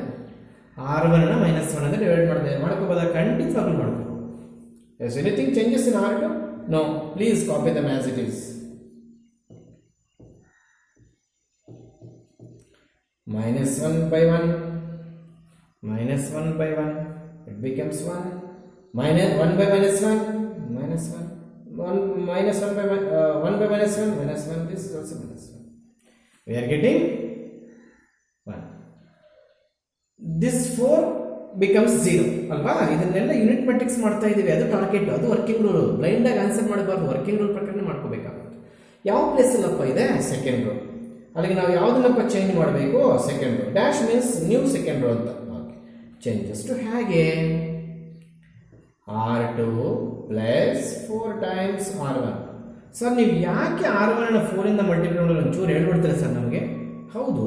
[SPEAKER 1] R1 -1 ಅಂದರೆ ಡಿವೈಡ್ ಮಾಡಿದೆ. ಮಾಡ್ಕೋಬೋದ? ಖಂಡಿತವಾಗ್ಲೂ ಮಾಡ್ಕೋಬೋದು. Yes, anything changes in R2? No, please copy them as it is. -1 by 1 -1 by 1 it becomes 1. -1 by -1 -1 1 -1 by 1 by -1 -1. This is also -1. We are getting 1. This 4 becomes 0 ಅಲ್ವಾ? ಇದನ್ನೆಲ್ಲ unit matrix ಮಾಡ್ತಾ ಇದ್ದೀವಿ. ಅದು ಟಾರ್ಗೆಟ್, ಅದು ವರ್ಕಿಂಗ್ ರೂಲ್. ಬ್ಲೈಂಡ್ ಆಗಿ answer ಮಾಡಬಾರ್ದು. Working rule ಪ್ರಕಾರ ಮಾಡ್ಕೋಬೇಕಾಗುತ್ತೆ. ಯಾವ ಪ್ಲೇಸಲ್ಲಪ್ಪ ಇದೆ? Second row. ಅಲ್ಲಿಗೆ ನಾವು ಯಾವುದನ್ನಪ್ಪ ಚೇಂಜ್ ಮಾಡಬೇಕು? Second row. Dash means new second row ಅಂತ. ಓಕೆ, ಚೇಂಜಸ್ ಟು ಹೇಗೆ? R2 plus 4 times R1. Sir, ನೀವು ಯಾಕೆ R1 4 ಇಂದ ಮಲ್ಟಿಪ್ಲೈ ಮಾಡೋದು ಒಂಚೂರು ಹೇಳ್ಬಿಡ್ತಾರೆ ಸರ್ ನಮಗೆ. ಹೌದು,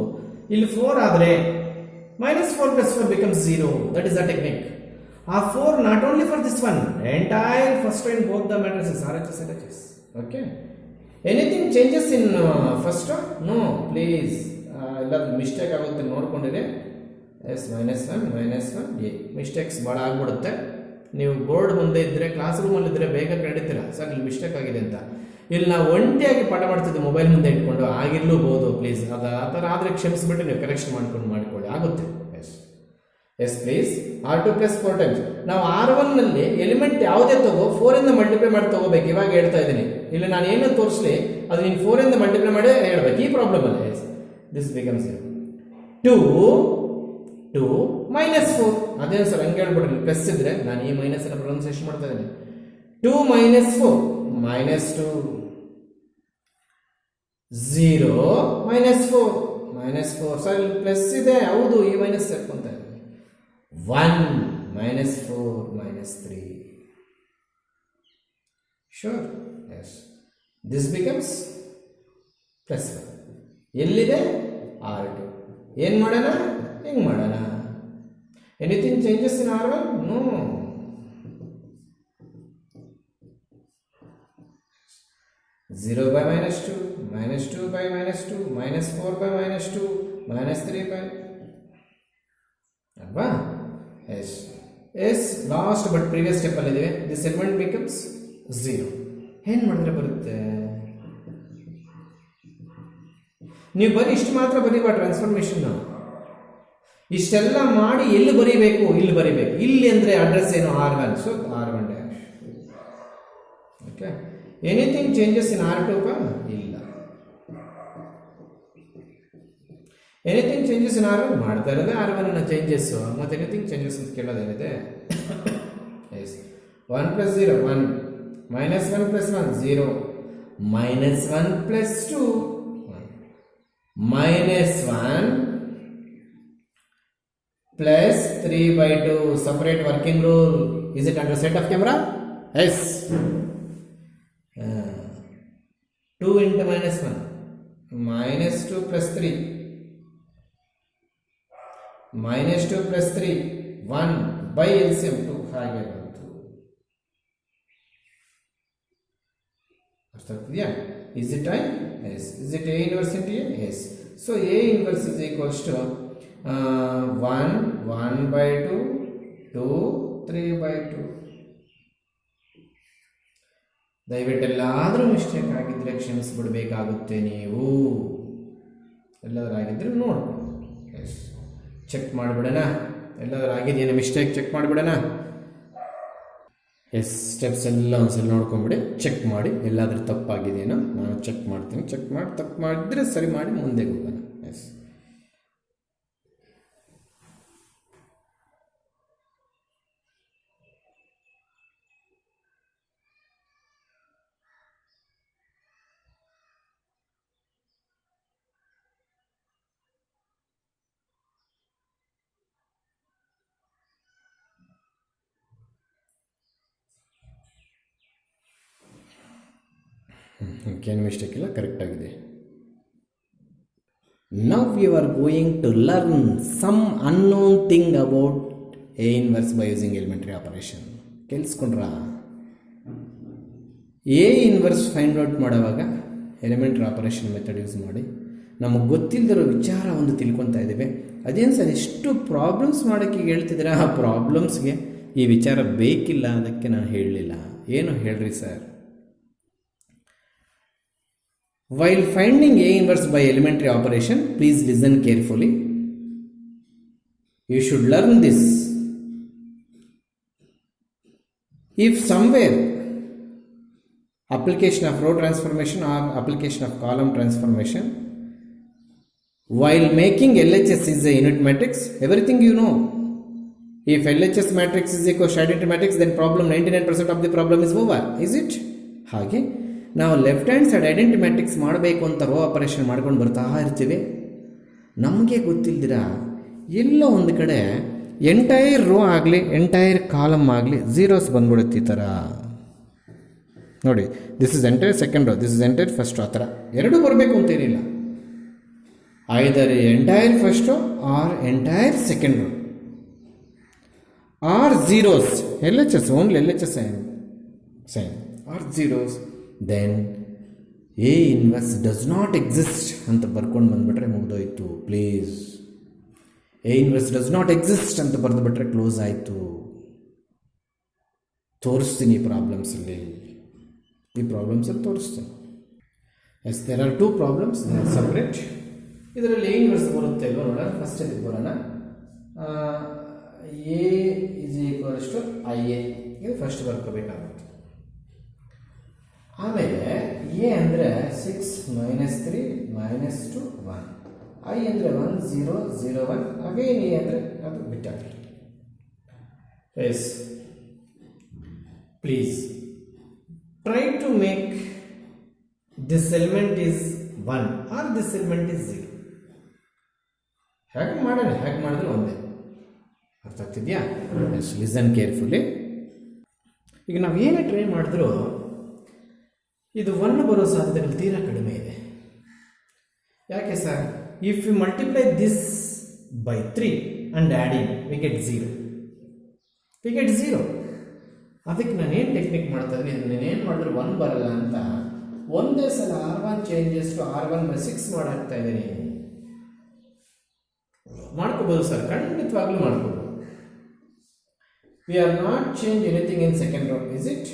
[SPEAKER 1] ಇಲ್ಲಿ 4 ಆದರೆ -4 plus 4 becomes 0. That is the technique. Our 4 not only for this one, entire first row in both the matrices, RHS, LHS. Okay. Anything changes in first row? No, please. Illa mistake agutte nodkondire. Yes, -1 -1 a. Mistakes bada agbidutte. ನೀವು board ಮುಂದೆ ಇದ್ದರೆ, class ರೂಮಲ್ಲಿ ಇದ್ದರೆ ಬೇಗ ಕಂಡಿದ್ದೀರಾ sir ಇಲ್ಲಿ mistake ಆಗಿದೆ ಅಂತ. ಇಲ್ಲಿ ನಾವು ಒಂಟಿಯಾಗಿ ಪಾಠ ಮಾಡ್ತಿದ್ದೆ ಮೊಬೈಲ್ ಮುಂದೆ ಇಟ್ಕೊಂಡು, ಆಗಿರ್ಲೂಬಹುದು. ಪ್ಲೀಸ್ ಅದು ಆ ಥರ ಆದರೆ ಕ್ಷಮಿಸ್ಬಿಟ್ಟು ನೀವು ಕರೆಕ್ಷನ್ ಮಾಡ್ಕೊಳ್ಳಿ, ಆಗುತ್ತೆ. Yes yes please. R2 plus 4 times. ನಾವು R1 ನಲ್ಲಿ ಎಲಿಮೆಂಟ್ ಯಾವುದೇ ತಗೋ 4 ಇಂದ ಮಲ್ಟಿಪ್ಲೈ ಮಾಡಿ ತಗೋಬೇಕು. ಇವಾಗ ಹೇಳ್ತಾ ಇದ್ದೀನಿ. ಇಲ್ಲಿ ನಾನು ಏನು ತೋರಿಸಲಿ ಅದು ನೀನು 4 ಇಂದ ಮಲ್ಟಿಪ್ಲೈ ಮಾಡಿ ಹೇಳ್ಬೇಕು. ಈ ಪ್ರಾಬ್ಲಮ್ ಅಲ್ಲಿ ಎಸ್ ದಿಸ್ ಬಿಕಮ್ಸ್ 2 -4. ಅದೇನು ಸರ್ ಹಂಗೆ ಹೇಳ್ಬಿಡ್ರಿ, ಪ್ಲಸ್ ಇದ್ರೆ ನಾನು ಈ ಮೈನಸ್ ಅನ್ನ ಪ್ರೊನೌನ್ಸಿಯೇಷನ್ ಮಾಡ್ತಾ ಇದ್ದೀನಿ. 2 - 4 -2 0 -4 ಸರ್ ಇಲ್ಲಿ ಪ್ಲಸ್ ಇದೆ. ಹೌದು, ಈ ಮೈನಸ್ ಸೇರ್ಕೊಂತ ಇದೆ. 1 -4 -3 ಶೋರ್. S, this becomes +1. ಎಲ್ಲಿದೆ? R2. ಏನು ಮಾಡೋಣ? ಹೆಂಗೆ ಮಾಡೋಣ? Anything changes in R1? No. -0 by -2 -2 by -2 -4 by -2 -3 by ಅಲ್ವಾ? Yes yes last but previous step ಅಲ್ಲಿ ಇದೆ. This element becomes 0. ಏನು ಮಾಡಿದ್ರೆ ಬರುತ್ತೆ? ನೀವು ಬರೀ ಇಷ್ಟು ಮಾತ್ರ ಬರೀಬಾ ಟ್ರಾನ್ಸ್ಫಾರ್ಮೇಶನ್. ಇಷ್ಟೆಲ್ಲ ಮಾಡಿ ಎಲ್ಲಿ ಬರೀಬೇಕು? ಇಲ್ಲಿ ಬರೀಬೇಕು. ಇಲ್ಲಿ ಅಂದರೆ ಅಡ್ರೆಸ್ ಏನು? R1. So R1 dash. Okay, anything changes in R2? ಇಲ್ಲ. ಎನಿಥಿಂಗ್ ಚೇಂಜಸ್ ಇನ್ R1 ಮಾಡ್ತಾ ಇರೋದೇ R1 ಚೇಂಜಸ್. ಮತ್ತೆ ಎನಿಥಿಂಗ್ ಚೇಂಜಸ್ ಅಂತ ಕೇಳೋದೇನಿದೆ? S 1 + 0 1 -1 + 1 0 -1 + 2 -1 plus 3 by 2. Separate working rule. Is it under set of camera? Yes. 2 into -1 -2 plus 3 -2 plus 3 1 by LCM 2 ಹಾಗೆ ಬಂತು. ಅರ್ಥ ಆಗ್ತಿದೆಯಾ? Is it right? Yes. Is it A inverse into A? Yes. So A inverse is equals to 1 by 2 2 3 by 2. ದಯವಿಟ್ಟು ಎಲ್ಲಾದರೂ mistake ಆಗಿದ್ದರೆ ಕ್ಷಮಿಸ್ಬಿಡ್ಬೇಕಾಗುತ್ತೆ. ನೀವು ಎಲ್ಲಾದರೂ ಆಗಿದ್ದರೆ ನೋಡ್ಕೊಂಡು ಎಸ್ ಚೆಕ್ ಮಾಡಿಬಿಡೋಣ. ಎಲ್ಲಾದರೂ ಆಗಿದೆಯೇನೋ ಮಿಸ್ಟೇಕ್ ಚೆಕ್ ಮಾಡಿಬಿಡೋಣ. ಎಸ್, ಸ್ಟೆಪ್ಸ್ ಎಲ್ಲ ಒಂದ್ಸಲ ನೋಡ್ಕೊಂಬಿಡಿ, ಚೆಕ್ ಮಾಡಿ ಎಲ್ಲಾದರೂ ತಪ್ಪಾಗಿದೆಯೇನೋ. ನಾನು ಚೆಕ್ ಮಾಡ್ತೀನಿ, ಚೆಕ್ ಮಾಡಿ ತಪ್ಪು ಮಾಡಿದರೆ ಸರಿ ಮಾಡಿ ಮುಂದೆ ಹೋಗೋಣ. ಎಸ್, ಏನು ಮಿಸ್ಟೇಕ್ ಇಲ್ಲ, ಕರೆಕ್ಟಾಗಿದೆ. Now you are going to learn some unknown thing about A inverse by using elementary operation. ಕೇಳಿಸ್ಕೊಂಡ್ರಾ? A inverse find out ಮಾಡುವಾಗ ಎಲಿಮೆಂಟ್ರಿ ಆಪರೇಷನ್ ಮೆಥಡ್ ಯೂಸ್ ಮಾಡಿ ನಮಗೆ ಗೊತ್ತಿಲ್ಲದಿರೋ ವಿಚಾರ ಒಂದು ತಿಳ್ಕೊತಾ ಇದ್ದೇವೆ. ಅದೇನು ಸರ್ ಇಷ್ಟು ಪ್ರಾಬ್ಲಮ್ಸ್ ಮಾಡೋಕ್ಕೆ ಹೇಳ್ತಿದ್ದೀರಾ? ಆ ಪ್ರಾಬ್ಲಮ್ಸ್ಗೆ ಈ ವಿಚಾರ ಬೇಕಿಲ್ಲ, ಅದಕ್ಕೆ ನಾನು ಹೇಳಲಿಲ್ಲ. ಏನು ಹೇಳ್ರಿ sir? While finding A inverse by elementary operation, please listen carefully. You should learn this. If somewhere application of row transformation or application of column transformation, while making LHS is a unit matrix, everything you know. If LHS matrix is equal to identity matrix, then problem 99% of the problem is over. Is it? ಹಾಗೆ ನಾವು left hand side identity matrix ಮಾಡಬೇಕು ಅಂತ rho operation ಮಾಡ್ಕೊಂಡು ಬರ್ತಾ ಇರ್ತೀವಿ. ನಮಗೆ ಗೊತ್ತಿಲ್ದಿರ ಎಲ್ಲೋ ಒಂದು ಕಡೆ ಎಂಟೈರ್ ರೋ ಆಗಲಿ ಎಂಟೈರ್ ಕಾಲಮ್ ಆಗಲಿ ಝೀರೋಸ್ ಬಂದ್ಬಿಡುತ್ತೆ. ಈ ಥರ ನೋಡಿ, this is entire second row, this is entire first row. ಆ ಥರ ಎರಡೂ ಬರಬೇಕು ಅಂತೇನಿಲ್ಲ. Either entire first row or entire second row are zeros. LHS only LHS sign are zeros. Then A inverse does not exist ಅಂತ ಬರ್ಕೊಂಡು ಬಂದುಬಿಟ್ರೆ ಮುಗಿದೋಯ್ತು. Please, A inverse does not exist ಅಂತ ಬರೆದುಬಿಟ್ರೆ ಕ್ಲೋಸ್ ಆಯಿತು. ತೋರಿಸ್ತೀನಿ ಈ ಪ್ರಾಬ್ಲಮ್ಸಲ್ಲಿ ತೋರಿಸ್ತೀನಿ. S, there are 2 problems, they are separate. ಇದರಲ್ಲಿ A inverse ಬರುತ್ತೆ ಇಲ್ವ ನೋಡೋಣ. ಫಸ್ಟ್ ಇದಕ್ಕೆ ಬರೋಣ. A is equals to IA ಇದು ಫಸ್ಟ್ ಬರ್ಕೋಬೇಕಾಗುತ್ತೆ. ಆಮೇಲೆ A ಅಂದರೆ 6 - 3 - 2 1, I ಅಂದರೆ 1 0 0 1, ಅಗೇನ್ A ಅಂದರೆ ಅದು ಬಿಟ್ಟಾಗಿ. Yes, please try to make this element is 1 or this element is 0. ಹೇಗೆ ಮಾಡೋಣ? ಹೇಗೆ ಮಾಡಿದ್ರೆ ಒಂದೇ. ಅರ್ಥ ಆಗ್ತಿದೆಯಾ? S, listen carefully. ಈಗ ನಾವು ಏನೇ ಟ್ರೈ ಮಾಡಿದ್ರೂ ಇದು 1 ಬರೋ ಸಾಧ್ಯತೆಗಳು ತೀರಾ ಕಡಿಮೆ ಇದೆ. ಯಾಕೆ sir? If you multiply this by 3 and adding we get 0. ಅದಕ್ಕೆ ನಾನೇನು ಟೆಕ್ನಿಕ್ ಮಾಡ್ತಾ ಇದ್ದೀನಿ, ನಾನೇನು ಮಾಡಿದ್ರು 1 ಬರಲ್ಲ ಅಂತ ಒಂದೇ ಸಲ R1 changes to R1 by 6 ಮಾಡಾಕ್ತಾ ಇದ್ದೀನಿ. ಮಾಡ್ಕೋಬೋದು ಸರ್, ಖಂಡಿತವಾಗ್ಲೂ ಮಾಡ್ಕೋಬೋದು. We are not change anything in second row, is it?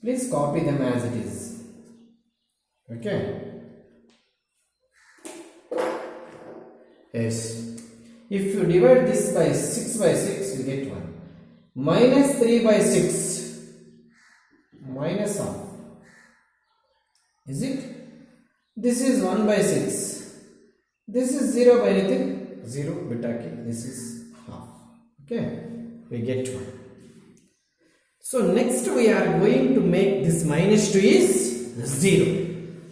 [SPEAKER 1] Please copy them as it is. Okay. Yes. If you divide this by 6 by 6, you get 1. Minus 3 by 6. Minus half. Is it? This is 1 by 6. This is 0 by anything? 0 bitaki. This is half. Okay. We get 1. So next we are going to make this minus 2 is 0.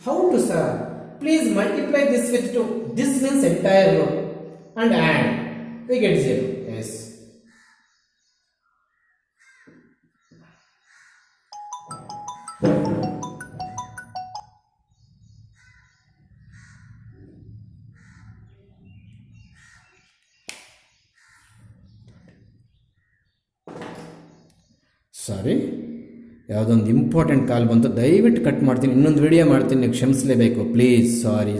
[SPEAKER 1] How to, sir? Please multiply this with 2. This means entire row and add. We get 0. Yes. ಸಾರಿ, ಯಾವುದೊಂದು important call ಬಂತು, ದಯವಿಟ್ಟು cut ಮಾಡ್ತೀನಿ. ಇನ್ನೊಂದು video ಮಾಡ್ತೀನಿ, ನೀವು ಕ್ಷಮಿಸಲೇಬೇಕು please. ಸಾರಿ.